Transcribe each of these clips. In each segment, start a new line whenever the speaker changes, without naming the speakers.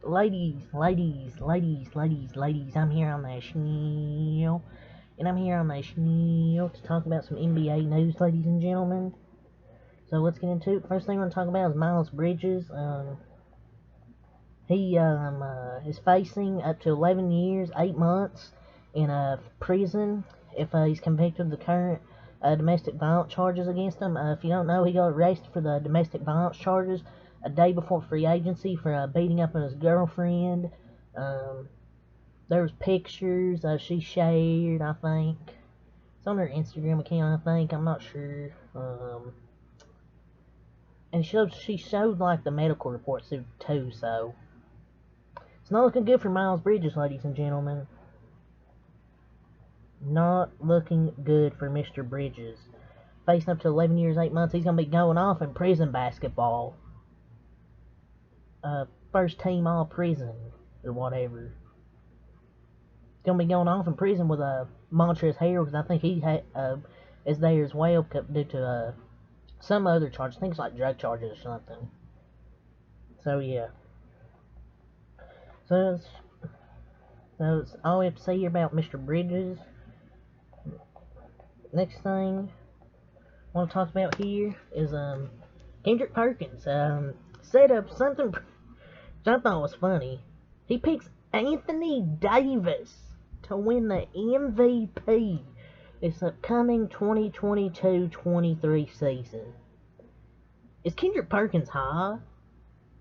ladies, I'm here on the show, and I'm here on the show to talk about some NBA news, ladies and gentlemen. So let's get into it. First thing we're going to talk about is Miles Bridges. He is facing up to 11 years, 8 months in prison if he's convicted of the current domestic violence charges against him. If you don't know, he got arrested for the domestic violence charges a day before free agency for beating up on his girlfriend. There was pictures she shared, I think. It's on her Instagram account, I think. I'm not sure. And she showed like the medical reports too, so it's not looking good for Miles Bridges, ladies and gentlemen. Not looking good for Mr. Bridges. Facing up to 11 years, 8 months, he's going to be going off in prison basketball. First team all prison, or whatever. He's going to be going off in prison with Montrezl Harrell, because I think he is there as well due to some other charges. I think it's like drug charges or something. So, yeah. So that's all we have to say here about Mr. Bridges. Next thing I want to talk about here is Kendrick Perkins set up something which I thought was funny. He picks Anthony Davis to win the MVP this upcoming 2022-23 season. Is Kendrick Perkins high?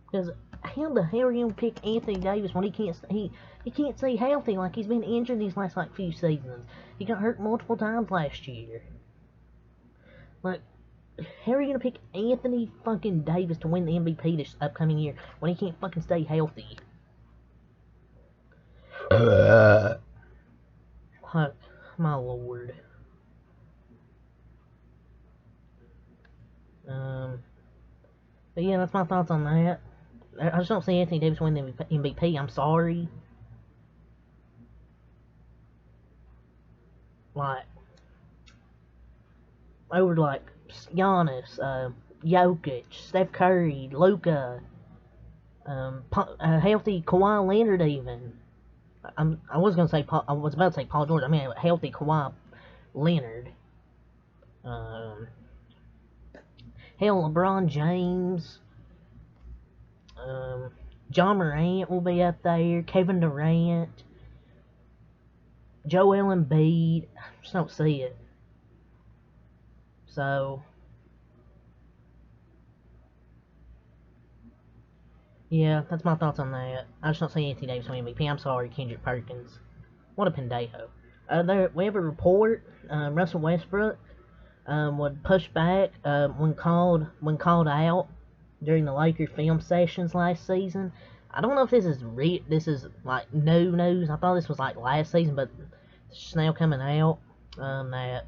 Because how the hell are you gonna pick Anthony Davis when he can't stay healthy? Like, he's been injured these last few seasons. He got hurt multiple times last year. Like, how are you gonna pick Anthony fucking Davis to win the MVP this upcoming year when he can't fucking stay healthy? Fuck, my lord. But yeah, that's my thoughts on that. I just don't see Anthony Davis win the MVP. I'm sorry. Like, over like Giannis, Jokic, Steph Curry, Luka, healthy Kawhi Leonard even. I was about to say Paul George. I mean, healthy Kawhi Leonard. Hell, LeBron James. Ja Morant will be up there. Kevin Durant. Joel Embiid. I just don't see it. So, yeah, that's my thoughts on that. I just don't see Anthony Davis on MVP. I'm sorry, Kendrick Perkins. What a pendejo. We have a report. Russell Westbrook would push back when called out during the Lakers film sessions last season. I don't know if this is like new news. I thought this was like last season, but it's just now coming out that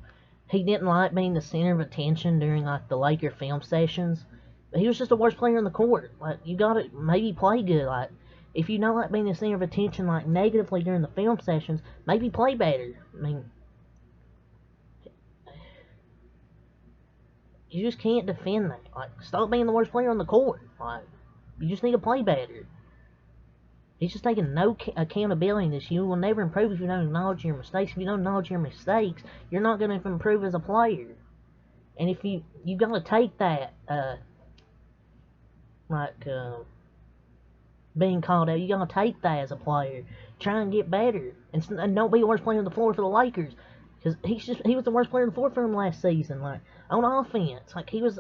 he didn't like being the center of attention during like the Laker film sessions. But he was just the worst player on the court. Like, you gotta maybe play good. Like, if you don't like being the center of attention like negatively during the film sessions, maybe play better. I mean, you just can't defend that. Like, stop being the worst player on the court. Like, you just need to play better. He's just taking no accountability in this. You will never improve if you don't acknowledge your mistakes. If you don't acknowledge your mistakes, you're not going to improve as a player. And if you got to take that, being called out, you got to take that as a player. Try and get better. And don't be the worst player on the floor for the Lakers. Because he was the worst player on the floor for him last season. Like, on offense. Like, he was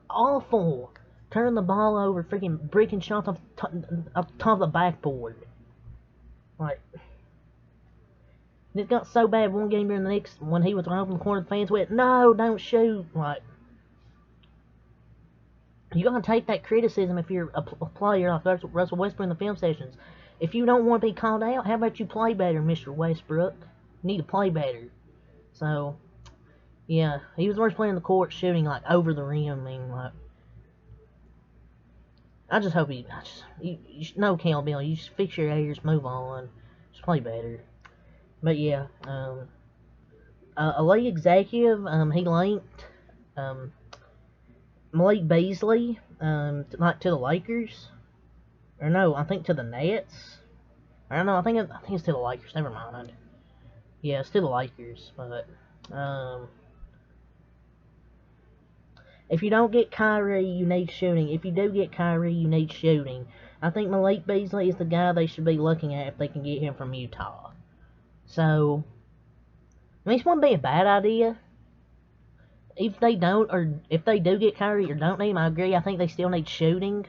awful. Turning the ball over, freaking breaking shots off the top of the backboard. Like, it got so bad one game during the next when he was out in the corner, the fans went, "No, don't shoot!" Like, you gotta take that criticism if you're a player like Russell Westbrook in the film sessions. If you don't want to be called out, how about you play better, Mr. Westbrook? You need to play better. So, yeah, he was the worst player in the court, shooting like over the rim. I mean, like, I just hope you no accountability. You just fix your errors, move on, just play better. But yeah, a league executive, he linked Malik Beasley to the Lakers. Or no, I think to the Nets. I don't know. I think it's to the Lakers. Never mind. Yeah, it's to the Lakers. But if you don't get Kyrie, you need shooting. If you do get Kyrie, you need shooting. I think Malik Beasley is the guy they should be looking at if they can get him from Utah. So, I mean, this wouldn't be a bad idea. If they don't, or if they do get Kyrie or don't need him, I agree. I think they still need shooting.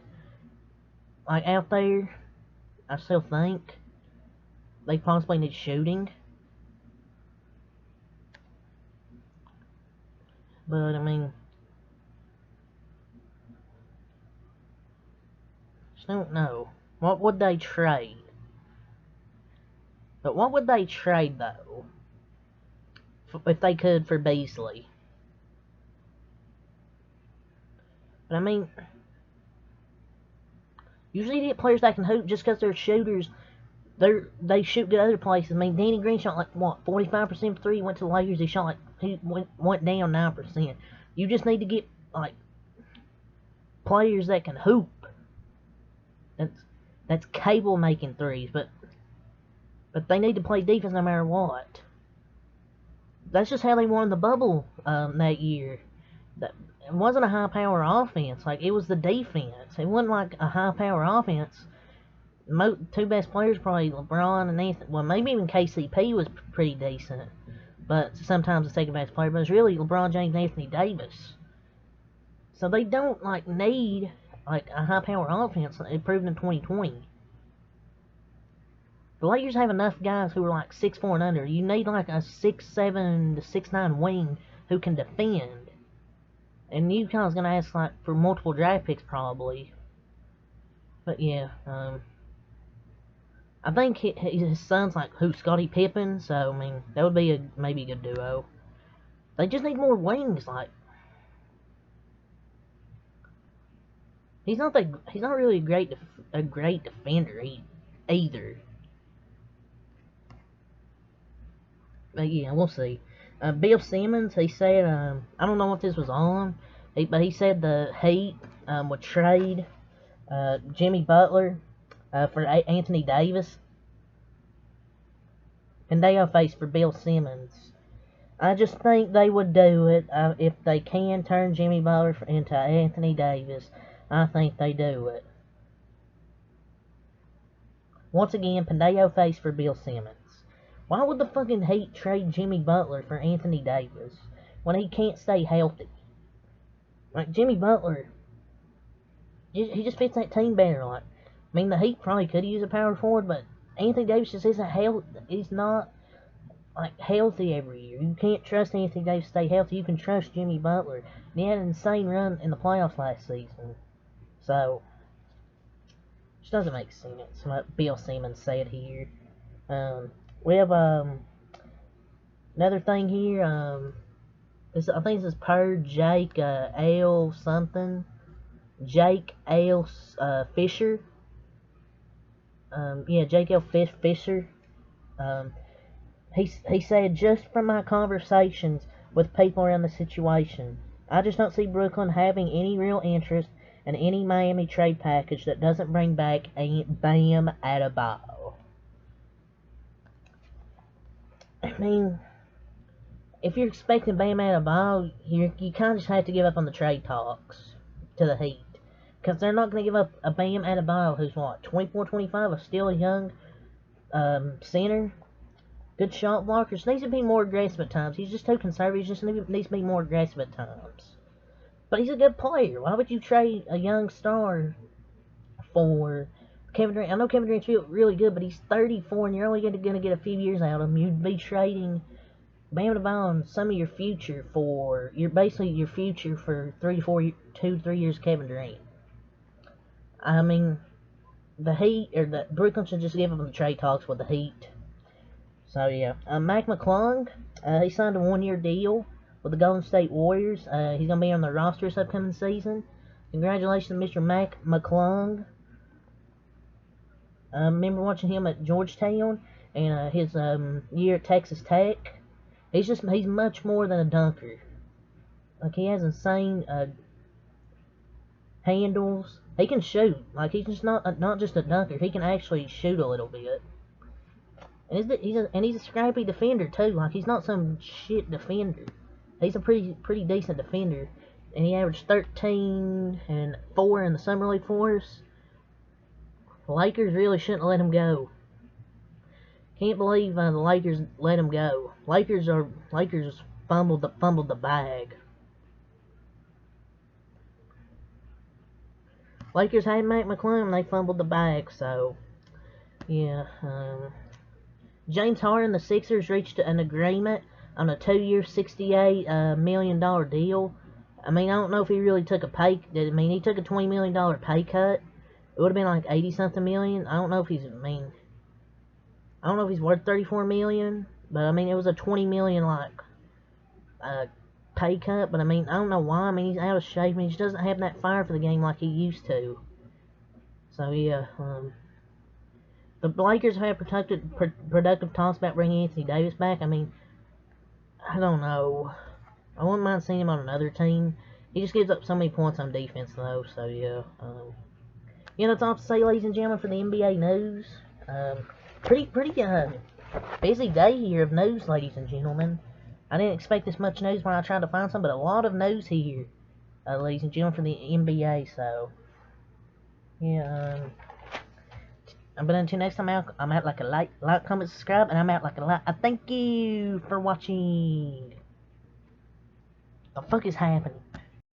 Like, out there, I still think they possibly need shooting. But, I mean, just don't know. What would they trade? But what would they trade, though? If they could for Beasley? But, I mean, usually you get players that can hoop just because they're shooters. They shoot good other places. I mean, Danny Green shot like, what, 45% for 3? He went to the Lakers, he shot like, he went down 9%. You just need to get, like, players that can hoop. That's capable making threes, but they need to play defense no matter what. That's just how they won the bubble that year. It wasn't a high power offense. Like, it was the defense. It wasn't like a high power offense. Two best players probably LeBron and Anthony. Well, maybe even KCP was pretty decent, but sometimes the second best player. But it's really LeBron James and Anthony Davis. So they don't like need like a high power offense. It proved in 2020. The Lakers have enough guys who are like 6'4" and under. You need like a 6'7" to 6'9" wing who can defend. And UConn's gonna ask like for multiple draft picks probably. But yeah, I think his son's like who, Scottie Pippen. So I mean that would be maybe a good duo. They just need more wings. Like he's not really a great defender either. But yeah, we'll see. Bill Simmons, he said, I don't know what this was on, but he said the Heat would trade Jimmy Butler for Anthony Davis. Pandeo face for Bill Simmons. I just think they would do it if they can turn Jimmy Butler into Anthony Davis. I think they do it. Once again, Pandeo face for Bill Simmons. Why would the fucking Heat trade Jimmy Butler for Anthony Davis when he can't stay healthy? Like, Jimmy Butler, he just fits that team better. Like, I mean, the Heat probably could use a power forward, but Anthony Davis just isn't healthy. He's not, like, healthy every year. You can't trust Anthony Davis to stay healthy. You can trust Jimmy Butler. And he had an insane run in the playoffs last season. So, it just doesn't make sense what Bill Simmons said here. We have another thing here. I think this is per Jake L something. Jake L Fisher. Yeah, Jake L Fisher. He said, just from my conversations with people around the situation, I just don't see Brooklyn having any real interest in any Miami trade package that doesn't bring back a Bam Adebayo. I mean, if you're expecting Bam Adebayo, you kind of just have to give up on the trade talks to the Heat. Because they're not going to give up a Bam Adebayo who's, what, 24, 25, still a young center. Good shot blocker. Just needs to be more aggressive at times. He's just too conservative. He just needs to be more aggressive at times. But he's a good player. Why would you trade a young star for Kevin Durant? I know Kevin Durant's really good, but he's 34 and you're only going to get a few years out of him. You'd be trading Bam Adebayo and some of your future for, basically your future for 2 to 3 years Kevin Durant. I mean, the Heat, or the Brooklyn should just give up the trade talks with the Heat. So yeah, Mac McClung, he signed a 1-year deal with the Golden State Warriors. He's going to be on the roster this upcoming season. Congratulations, Mr. Mac McClung. I remember watching him at Georgetown and his year at Texas Tech. He's much more than a dunker. Like, he has insane handles. He can shoot. Like, he's just not just a dunker. He can actually shoot a little bit. And he's a scrappy defender too. Like, he's not some shit defender. He's a pretty decent defender. And he averaged 13 and 4 in the summer league for us. The Lakers really shouldn't let him go. Can't believe the Lakers let him go. Lakers fumbled the bag. Lakers had Mac McClung, they fumbled the bag. So yeah. James Harden, the Sixers reached an agreement on a 2-year, $68 million deal. I mean, I don't know if he really took a pay. I mean, he took a $20 million pay cut. It would have been like 80 something million. I don't know if he's. I don't know if he's worth 34 million, but I mean, it was a 20 million like pay cut. But I mean, I don't know why. I mean, he's out of shape. I mean, he just doesn't have that fire for the game like he used to. So yeah. The Lakers have productive talks about bringing Anthony Davis back. I mean, I don't know. I wouldn't mind seeing him on another team. He just gives up so many points on defense, though. So yeah. Yeah, that's all to say, ladies and gentlemen, for the NBA news. Pretty busy day here of news, ladies and gentlemen. I didn't expect this much news when I tried to find some, but a lot of news here, ladies and gentlemen, for the NBA. So yeah. But until next time, I'm out like a like, comment, subscribe, and I'm out like a like. Thank you for watching. The fuck is happening?